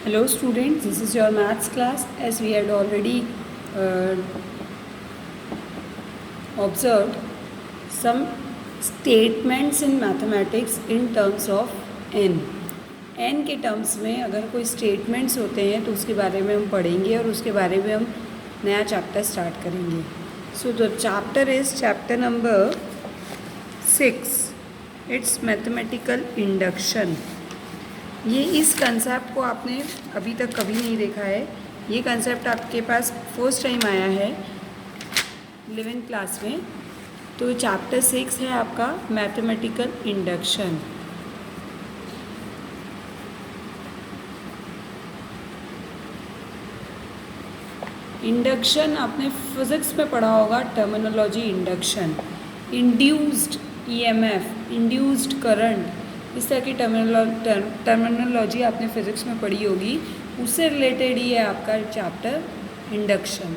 Hello students, this is your maths class. As we had already observed some statements in mathematics in terms of n. n के terms में अगर कोई statements होते हैं तो उसके बारे में हम पढ़ेंगे और उसके बारे में हम नया चैप्टर स्टार्ट करेंगे. So the chapter is chapter number 6. It's mathematical induction. ये इस कंसेप्ट को आपने अभी तक कभी नहीं देखा है. ये कंसेप्ट आपके पास फर्स्ट टाइम आया है 11th क्लास में. तो चैप्टर 6 है आपका मैथमेटिकल इंडक्शन. इंडक्शन आपने फिज़िक्स में पढ़ा होगा. Terminology induction, induced EMF, induced current, इस तरह की टर्मिनोलॉजी आपने फिज़िक्स में पढ़ी होगी. उससे रिलेटेड ही है आपका चैप्टर इंडक्शन.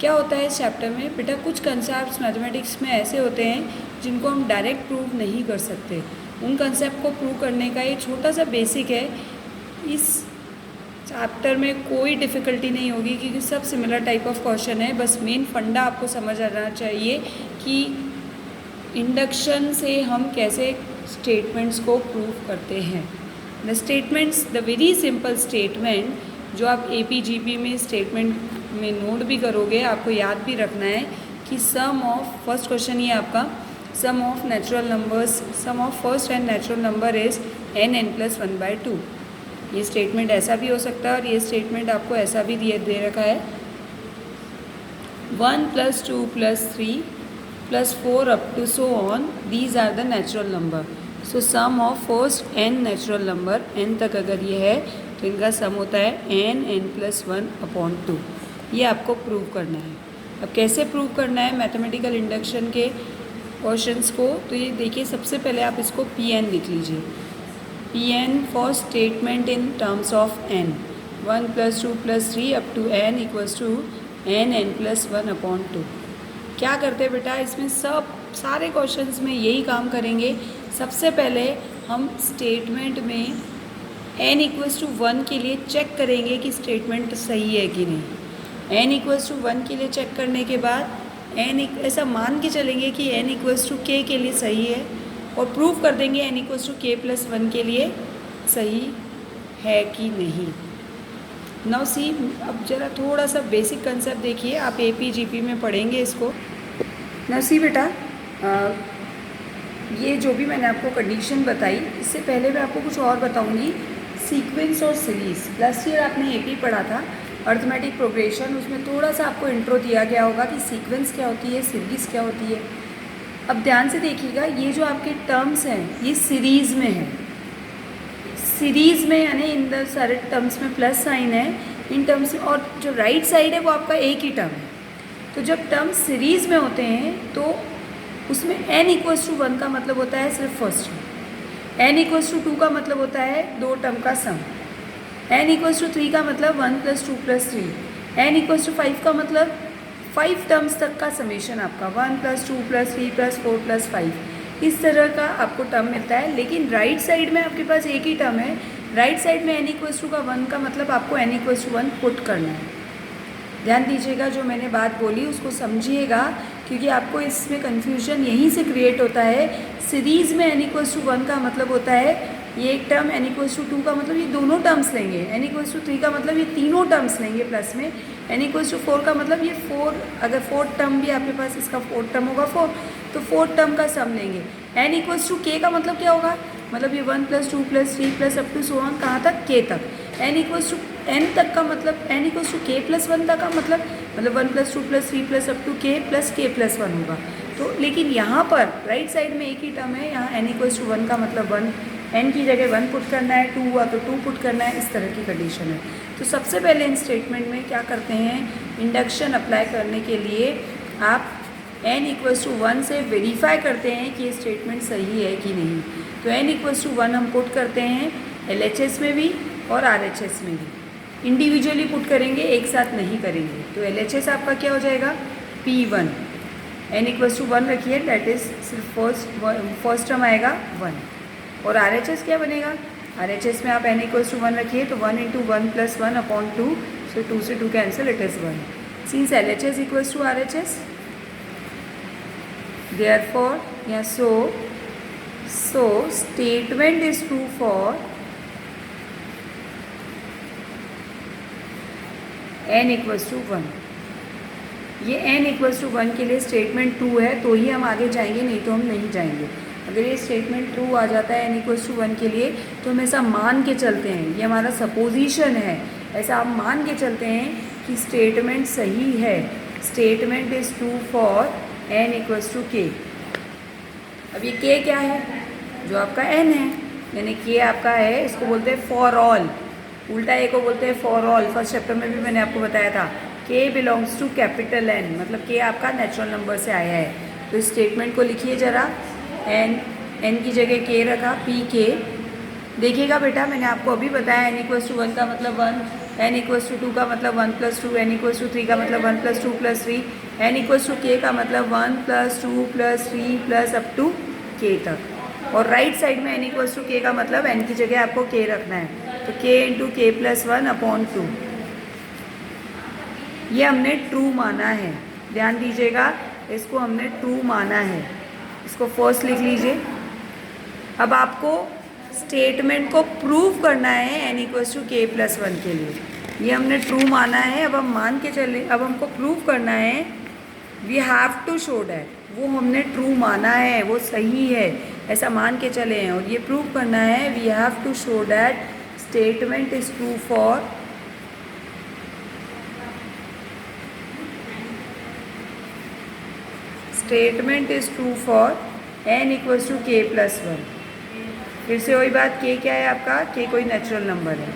क्या होता है इस चैप्टर में बेटा? कुछ कंसेप्ट्स मैथमेटिक्स में ऐसे होते हैं जिनको हम डायरेक्ट प्रूव नहीं कर सकते. उन कंसेप्ट को प्रूव करने का एक छोटा सा बेसिक है. इस चैप्टर में कोई डिफ़िकल्टी नहीं होगी क्योंकि सब सिमिलर टाइप ऑफ क्वेश्चन है. बस मेन फंडा आपको समझ आना चाहिए कि इंडक्शन से हम कैसे स्टेटमेंट्स को प्रूव करते हैं. The statements, the very simple statement जो आप APGP में स्टेटमेंट में नोट भी करोगे, आपको याद भी रखना है कि सम ऑफ, फर्स्ट क्वेश्चन ये आपका, sum of natural numbers, sum of first n natural number is n(n+1/2). ये स्टेटमेंट ऐसा भी हो सकता है और ये स्टेटमेंट आपको ऐसा भी दे रखा है 1 + 2 + 3 + 4 up to so on. These are the natural number. So sum of first n natural number, n तक अगर ये है तो इनका सम होता है n(n+1/2). ये आपको प्रूव करना है. अब कैसे प्रूव करना है मैथमेटिकल इंडक्शन के क्वेश्चंस को? तो ये देखिए, सबसे पहले आप इसको Pn लिख लीजिए. Pn for statement in terms of n. 1 + 2 + 3 up to n = n(n+1/2). क्या करते हैं बेटा? इसमें सारे क्वेश्चंस में यही काम करेंगे. सबसे पहले हम स्टेटमेंट में n = 1 के लिए चेक करेंगे कि स्टेटमेंट सही है कि नहीं. n = 1 के लिए चेक करने के बाद ऐसा मान के चलेंगे कि n = k के लिए सही है और प्रूव कर देंगे n = k+1 के लिए सही है कि नहीं. नाउ सी, अब ज़रा थोड़ा सा बेसिक कंसेप्ट देखिए. आप APGP में पढ़ेंगे इसको. नाउ सी बेटा, ये जो भी मैंने आपको कंडीशन बताई, इससे पहले मैं आपको कुछ और बताऊंगी. सीक्वेंस और सीरीज़, लास्ट ईयर आपने AP पढ़ा था, अर्थमेटिक प्रोग्रेशन. उसमें थोड़ा सा आपको इंट्रो दिया गया होगा कि सीक्वेंस क्या होती है, सीरीज़ क्या होती है. अब ध्यान से देखिएगा, ये जो आपके टर्म्स हैं ये सीरीज़ में है. सीरीज़ में यानी इन द सारे टर्म्स में प्लस साइन है इन टर्म्स, और जो राइट साइड है वो आपका एक ही टर्म है. तो जब टर्म्स सीरीज़ में होते हैं तो उसमें n = 1 का मतलब होता है सिर्फ फर्स्ट टर्म. n = 2 का मतलब होता है दो टर्म का सम. n = 3 का मतलब 1 + 2 + 3. n = 5 का मतलब 5 टर्म्स तक का समेशन आपका 1 + 2 + 3 + 4 + 5. इस तरह का आपको टर्म मिलता है. लेकिन राइट साइड में आपके पास एक ही टर्म है. राइट साइड में n = 1 का मतलब आपको n = 1 पुट करना है. ध्यान दीजिएगा, जो मैंने बात बोली उसको समझिएगा क्योंकि आपको इसमें कन्फ्यूजन यहीं से क्रिएट होता है. सीरीज़ में n = 1 का मतलब होता है ये एक टर्म, n = 2 का मतलब ये दोनों टर्म्स लेंगे, n = 3 का मतलब ये तीनों टर्म्स लेंगे प्लस में, n = 4 का मतलब ये 4, अगर 4th टर्म भी आपके पास इसका 4th टर्म होगा 4, तो 4th टर्म का सम लेंगे. n = k का मतलब क्या होगा? मतलब ये 1 + 2 + 3 + up to so on, कहाँ तक? k तक. n = n तक का मतलब n = k+1 तक का मतलब 1 + 2 + 3 + up to k + k+1 होगा. तो लेकिन यहाँ पर राइट साइड में एक ही टर्म है. यहाँ n = 1 का मतलब 1, n की जगह 1 पुट करना है, 2 हुआ तो 2 पुट करना है. इस तरह की कंडीशन है. तो सबसे पहले इन स्टेटमेंट में क्या करते हैं, इंडक्शन अप्लाई करने के लिए आप n = 1 से वेरीफाई करते हैं कि ये स्टेटमेंट सही है कि नहीं. तो n = 1 हम पुट करते हैं LHS में भी और RHS में भी. इंडिविजुअली पुट करेंगे, एक साथ नहीं करेंगे. तो LHS आपका क्या हो जाएगा? P1. n = 1 रखिए, डैट इज़ सिर्फ फर्स्ट टर्म आएगा 1. और RHS क्या बनेगा? RHS में आप n इक्वल्स टू 1 रखिए तो 1 इंटू 1 प्लस 1 अपॉन 2, सो 2 से 2 cancel, it is 1. Since LHS equals to RHS, therefore yeah, so statement is true for n equals to 1. ये n इक्वल्स टू 1 के लिए स्टेटमेंट ट्रू है तो ही हम आगे जाएंगे, नहीं तो हम नहीं जाएंगे. अगर ये स्टेटमेंट ट्रू आ जाता है n इक्वल्स टू 1 के लिए तो हम ऐसा मान के चलते हैं, ये हमारा सपोजिशन है, ऐसा हम मान के चलते हैं कि स्टेटमेंट सही है. Statement is true for n equals to k. अब ये k क्या है? जो आपका n है, यानी k आपका है, इसको बोलते हैं फॉर ऑल. उल्टा ए को बोलते हैं फॉर ऑल. फर्स्ट चैप्टर में भी मैंने आपको बताया था. k belongs to capital N, मतलब k आपका नेचुरल नंबर से आया है. तो इस स्टेटमेंट को लिखिए ज़रा. n की जगह k रखा, p k. देखिएगा बेटा, मैंने आपको अभी बताया n इक्वल्स टू 1 का मतलब 1, n इक्वल्स टू 2 का मतलब 1 प्लस 2, n इक्वल्स टू 3 का मतलब 1 plus 2 plus 3, n equals to k का मतलब 1 plus 2 plus 3 plus up to k तक. और राइट साइड में n इक्वल्स टू k का मतलब n की जगह आपको k रखना है, तो k into k plus 1 upon 2. ये हमने ट्रू माना है, ध्यान दीजिएगा, इसको हमने ट्रू माना है. इसको फर्स्ट लिख लीजिए. अब आपको स्टेटमेंट को प्रूव करना है n equals to k plus 1 के लिए. ये हमने ट्रू माना है, अब हम मान के चले, अब हमको प्रूव करना है. We have to show that, वो हमने ट्रू माना है, वो सही है, ऐसा मान के चले हैं. और ये प्रूव करना है, we have to show that statement is true for statement is true for n equals to k plus 1. फिर से वही बात, k क्या है आपका? k कोई नेचुरल नंबर है.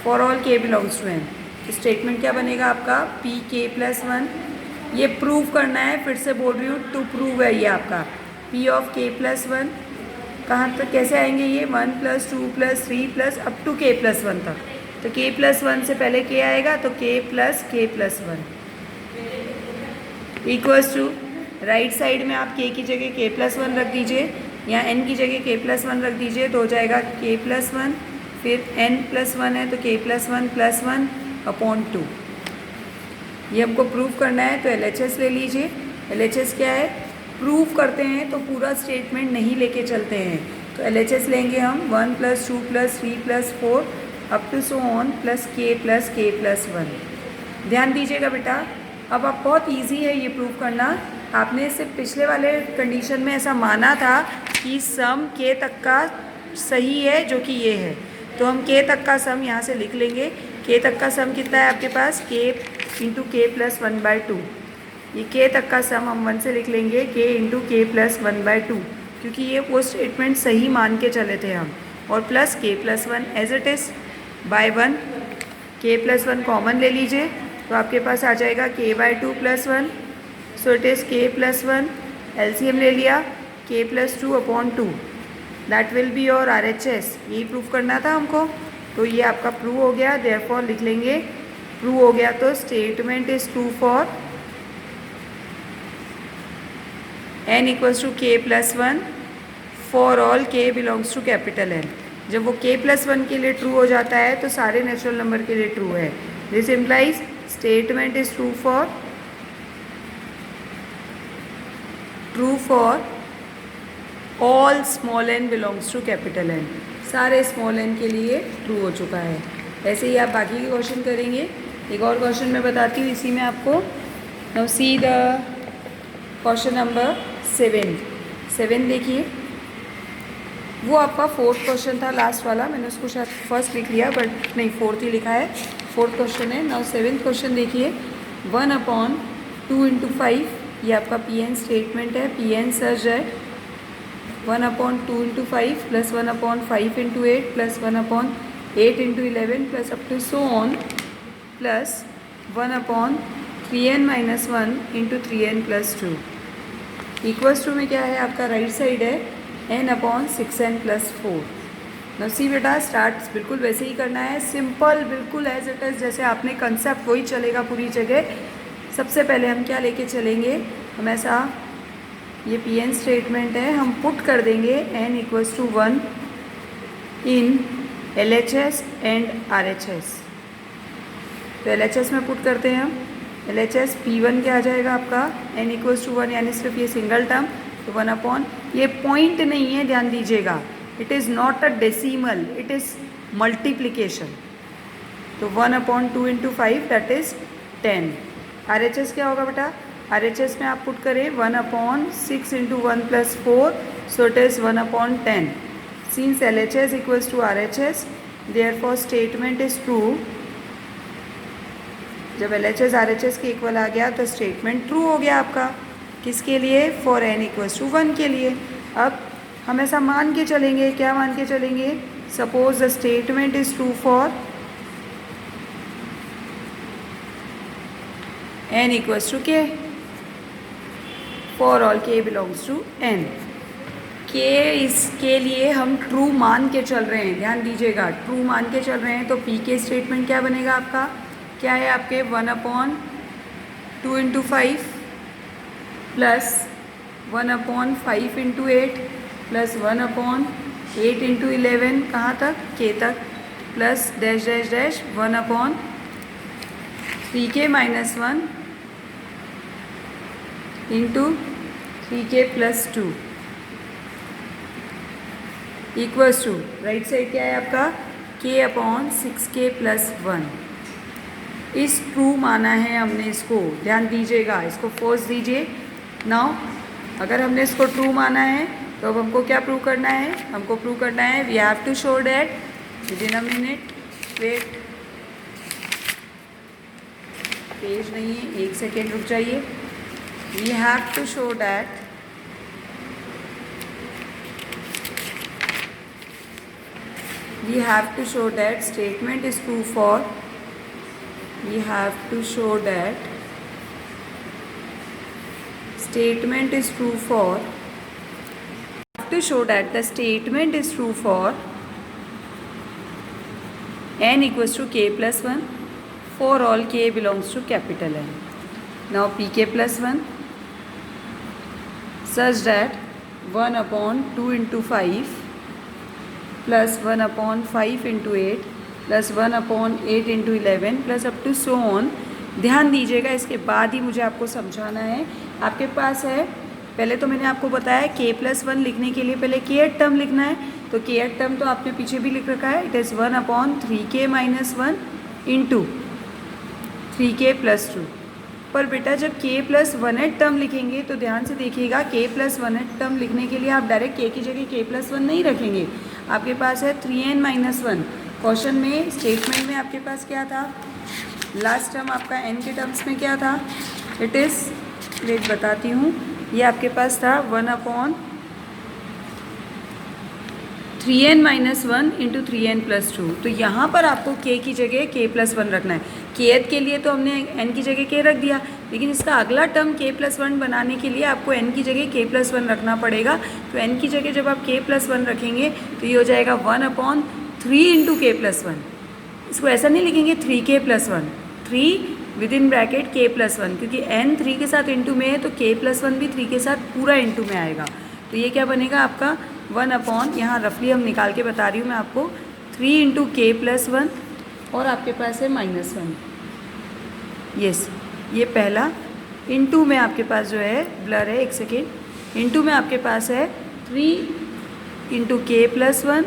For all k belongs to n. तो स्टेटमेंट क्या बनेगा आपका? p k plus 1. ये प्रूव करना है, फिर से बोल रही हूँ, टू प्रूव है ये आपका. p ऑफ k प्लस 1 कहाँ तक कैसे आएंगे? ये 1 plus 2 plus 3 plus up to k plus 1 तक. तो k प्लस 1 से पहले k आएगा, तो k plus 1 equals to, right side में आप k की जगह k प्लस 1 रख दीजिए, या n की जगह k प्लस 1 रख दीजिए, तो हो जाएगा k प्लस 1, फिर n प्लस 1 है तो k प्लस 1 अपॉन 2. ये हमको प्रूव करना है, तो LHS ले लीजिए. LHS क्या है? प्रूव करते हैं तो पूरा स्टेटमेंट नहीं लेके चलते हैं, तो LHS लेंगे हम 1 plus 2 plus 3 plus 4 up to so on plus k plus 1. ध्यान दीजिएगा बेटा, अब आप बहुत इजी है ये प्रूव करना. आपने सिर्फ पिछले वाले कंडीशन में ऐसा माना था कि सम k तक का सही है, जो कि ये है, तो हम k तक का सम यहाँ से लिख लेंगे. k तक का सम कितना है आपके पास? k into k plus 1/2. ये k तक का सम हम 1 से लिख लेंगे, k इंटू k प्लस 1/2, क्योंकि ये वो स्टेटमेंट सही मान के चले थे हम. और plus k plus 1 as it is by 1. k plus 1 common ले लीजिए, तो आपके पास आ जाएगा k/2 plus 1. So it is k plus 1. LCM ले लिया, k plus 2 upon 2. That will be your RHS. यही प्रूव करना था हमको, तो ये आपका प्रूव हो गया. देयरफॉर लिख लेंगे, प्रूव हो गया तो statement is true for n equals to k plus 1 for all k belongs to capital N. जब वो k प्लस 1 के लिए ट्रू हो जाता है तो सारे नेचुरल नंबर के लिए ट्रू है. This implies statement is true for all small n belongs to capital N. सारे स्मॉल n के लिए ट्रू हो चुका है. ऐसे ही आप बाकी के क्वेश्चन करेंगे. एक और क्वेश्चन मैं बताती हूँ इसी में आपको. Now see the question number 7 देखिए. वो आपका 4th क्वेश्चन था, लास्ट वाला. मैंने उसको शायद फर्स्ट लिख लिया, बट नहीं, 4th ही लिखा है. 4th क्वेश्चन है. नाउ 7th क्वेश्चन देखिए. 1/2 इंटू 5, ये आपका Pn स्टेटमेंट है. Pn सर्च है 1/2 into 5 plus 1/5 into 8 plus 1/8 into 11 plus up to so on plus 1/3n minus 1 into 3n plus 2 equals to में क्या है आपका? राइट साइड है n/6n प्लस 4. ना सी बेटा, स्टार्ट बिल्कुल वैसे ही करना है, सिंपल, बिल्कुल एज इट इज़, जैसे आपने कंसेप्ट वही चलेगा पूरी जगह. सबसे पहले हम क्या लेके चलेंगे? हम ऐसा, ये Pn स्टेटमेंट है, हम पुट कर देंगे n equals to 1 in LHS and RHS। तो LHS में पुट करते हैं हम। LHS P1 क्या आ जाएगा आपका n इक्वल्स टू 1, यानी सिर्फ ये सिंगल टर्म, तो 1 अपॉन, ये पॉइंट नहीं है, ध्यान दीजिएगा, it is not a decimal, it is multiplication. तो 1 upon 2 into 5 that is 10। RHS क्या होगा बेटा, RHS में आप पुट करें 1 upon 6 into 1 plus 4, so it is 1 upon 10। Since LHS equals to RHS, therefore statement is true. जब LHS RHS के equal आ गया तो स्टेटमेंट ट्रू हो गया आपका। किसके लिए, फॉर n इक्वल्स टू 1 के लिए। अब हम ऐसा मान के चलेंगे, क्या मान के चलेंगे, suppose the statement is true for n equals to k, for all k belongs to n। k इसके लिए हम ट्रू मान के चल रहे हैं, ध्यान दीजिएगा, ट्रू मान के चल रहे हैं। तो p के स्टेटमेंट क्या बनेगा आपका, क्या है आपके 1 upon 2 into 5 plus 1 upon 5 into 8 plus 1 upon 8 into 11, कहाँ तक, k तक, plus dash dash dash 1 upon 3k minus 1 into 3k plus 2 equals to, right side क्या है आपका, k अपॉन 6k प्लस 1। इस ट्रू माना है हमने इसको, ध्यान दीजिएगा, इसको फोर्स दीजिए। नाउ अगर हमने इसको ट्रू माना है तो अब हमको क्या प्रूव करना है, हमको प्रूव करना है we have to show that within a minute, wait, page नहीं है, 1 सेकेंड रुक जाइए। We have to show that statement is true for, we have to show that statement is true for, to show that the statement is true for n equals to k plus 1 for all k belongs to capital N. Now pk plus 1 such that 1 upon 2 into 5 plus 1 upon 5 into 8 plus 1 upon 8 into 11 plus up to so on. ध्यान दीजिएगा, इसके बाद ही मुझे आपको समझाना है। आपके पास है, पहले तो मैंने आपको बताया k प्लस 1 लिखने के लिए पहले kth टर्म लिखना है, तो kth टर्म तो आपने पीछे भी लिख रखा है, it is 1 upon 3k minus 1 into 3k plus 2। पर बेटा जब k प्लस 1th टर्म लिखेंगे तो ध्यान से देखिएगा, k प्लस 1th टर्म लिखने के लिए आप डायरेक्ट k की जगह k प्लस 1 नहीं रखेंगे, आपके पास है 3n माइनस 1। क्वेश्चन में स्टेटमेंट में आपके पास क्या था, लास्ट टर्म आपका n के टर्म्स में क्या था, इट इज़, वेट बताती हूँ, ये आपके पास था 1 upon 3n minus 1 into 3n plus 2। तो यहाँ पर आपको k की जगह k प्लस 1 रखना है। kth के लिए तो हमने n की जगह k रख दिया, लेकिन इसका अगला टर्म k प्लस 1 बनाने के लिए आपको n की जगह k प्लस 1 रखना पड़ेगा। तो n की जगह जब आप k प्लस 1 रखेंगे तो ये हो जाएगा 1 अपॉन 3 इंटू k प्लस 1। इसको ऐसा नहीं लिखेंगे 3k plus 1, 3 with in bracket k plus 1, क्योंकि n 3 के साथ इंटू में है तो k प्लस 1 भी 3 के साथ पूरा इंटू में आएगा। तो ये क्या बनेगा आपका 1 अपॉन, यहाँ रफली हम निकाल के बता रही हूँ मैं आपको, 3 इंटू k प्लस 1 और आपके पास है माइनस 1। यस, ये पहला इंटू में आपके पास जो है ब्लर है, 1 सेकेंड, इंटू में आपके पास है 3 इंटू k प्लस 1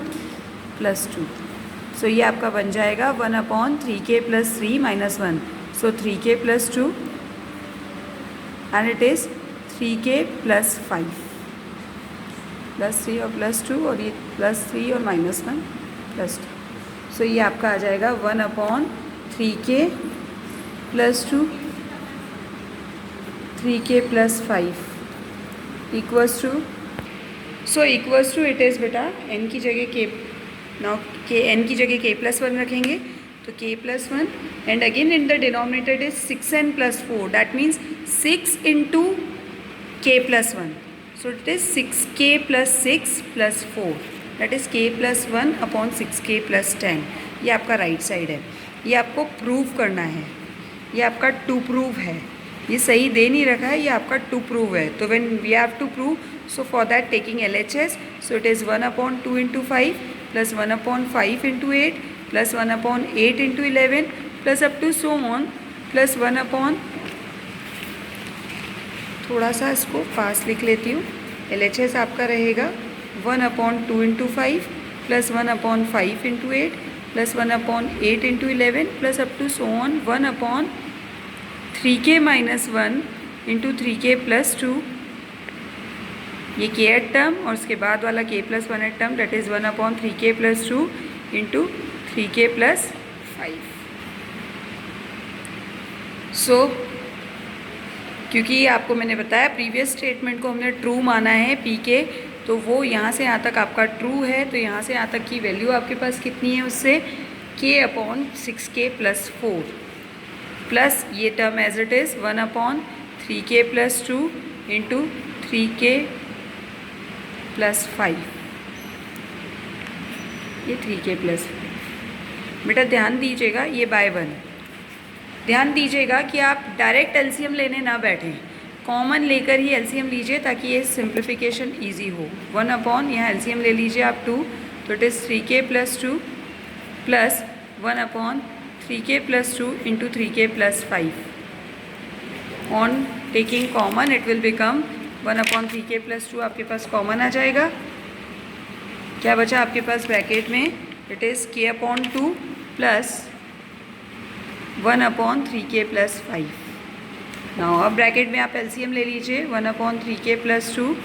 प्लस 2। सो ये आपका बन जाएगा 1 upon 3k plus 3 minus 1, so 3k plus 2 and it is 3k plus 5 plus 3 और प्लस 2, और ये प्लस 3 और माइनस 1 प्लस 2। सो ये आपका आ जाएगा 1 upon 3k plus 2 3k plus 5 equals to, so equals to it is बेटा n की जगह k, नाउ k n की जगह k प्लस 1 रखेंगे तो k plus 1 and again in the denominator it is 6n plus 4, that means 6 into k plus 1, so it is 6k plus 6 plus 4, that is k plus 1 upon 6k plus 10। ये आपका right side है, ये आपको prove करना है, ये आपका to prove है, ये सही दे नहीं रखा है, ये आपका टू प्रूव है। तो when we have to prove, so for that taking LHS, so it is 1 upon 2 into 5 plus 1/5 into 8 plus 1/8 into 11 plus up to so on plus 1 थोड़ा सा इसको पास लिख लेती हूँ। LHS आपका रहेगा 1/2 into 5 plus 1/5 into 8 plus 1/8 into 11 plus up to so on 1/3k minus 1 into 3k plus 2, ये kth term और उसके बाद वाला k plus 1th term that is 1/3k plus 2 into 3k plus 5। सो क्योंकि आपको मैंने बताया प्रीवियस स्टेटमेंट को हमने ट्रू माना है पी के, तो वो यहाँ से यहाँ तक आपका ट्रू है, तो यहाँ से यहाँ तक की वैल्यू आपके पास कितनी है उससे k/6k plus 4 प्लस ये term as it is 1/3k plus 2 into 3k plus 5, ये 3k plus 5। बेटा ध्यान दीजिएगा ये बाय 1, ध्यान दीजिएगा कि आप डायरेक्ट एलसीएम लेने ना बैठें, कॉमन लेकर ही एलसीएम लीजिए ताकि ये सिंप्लीफिकेशन इजी हो। 1/, यहाँ एलसीएम ले लीजिए आप 2, तो it is 3k plus 2 plus 1/3k plus 2 into 3k plus 5। On taking common it will become 1/3k plus 2 आपके पास कॉमन आ जाएगा। क्या बचा आपके पास ब्रैकेट में, it is k/2 plus 1/3k plus 5। Now अब ब्रैकेट में आप एलसीएम ले लीजिए 1/3k plus 2,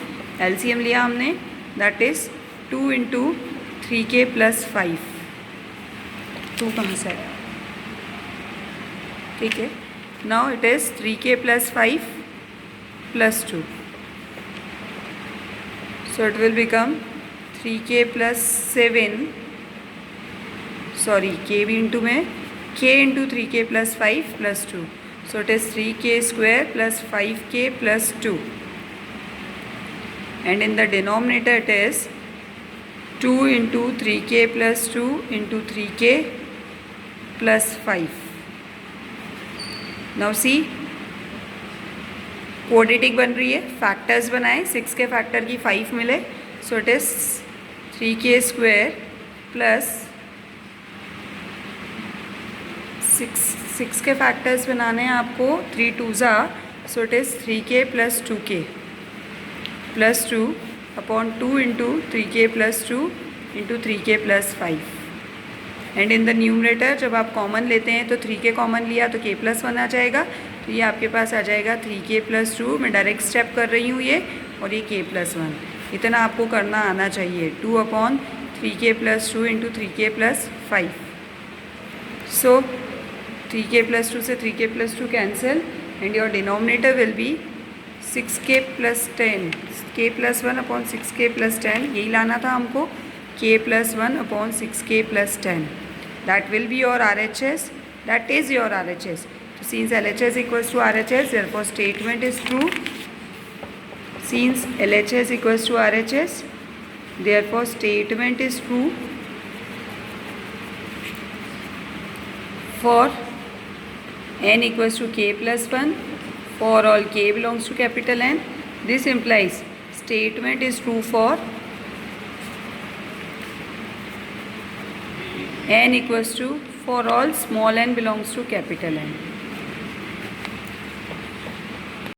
एलसीएम लिया हमने that is 2 into 3k plus 5। 2 कहाँ से आया, ठीक है। Now it is 3k plus 5 plus 2, so it will become 3k plus 7, sorry k भी इंटू में k into 3k plus 5 plus 2, so it is 3k square plus 5k plus 2, and in the denominator it is 2 into 3k plus 2 into 3k plus 5। now see quadratic बन रही है, factors बनाए, 6 के factor की 5 मिले, सो it is 3k square plus 6 के factors बनाने हैं आपको, 3 2s, so it is 3k plus 2k plus 2 upon 2 into 3k plus 2 into 3k plus 5। And in the numerator जब आप कॉमन लेते हैं तो 3k कॉमन लिया तो k plus 1 आ जाएगा, तो ये आपके पास आ जाएगा 3k plus 2। मैं डायरेक्ट स्टेप कर रही हूँ ये, और ये k plus 1, इतना आपको करना आना चाहिए। 2/3k plus 2 into 3k plus 5। सो 3k plus 2 से 3k plus 2 cancel, and your denominator will be 6k plus 10, k plus 1/6k plus 10, यही लाना था हमको, k plus 1/6k plus 10, that will be your RHS, that is your RHS। So since LHS equals to RHS, therefore statement is true। Since LHS equals to RHS, therefore statement is true for n equals to k plus 1, for all k belongs to capital N। This implies statement is true for n equals to, for all small n belongs to capital N।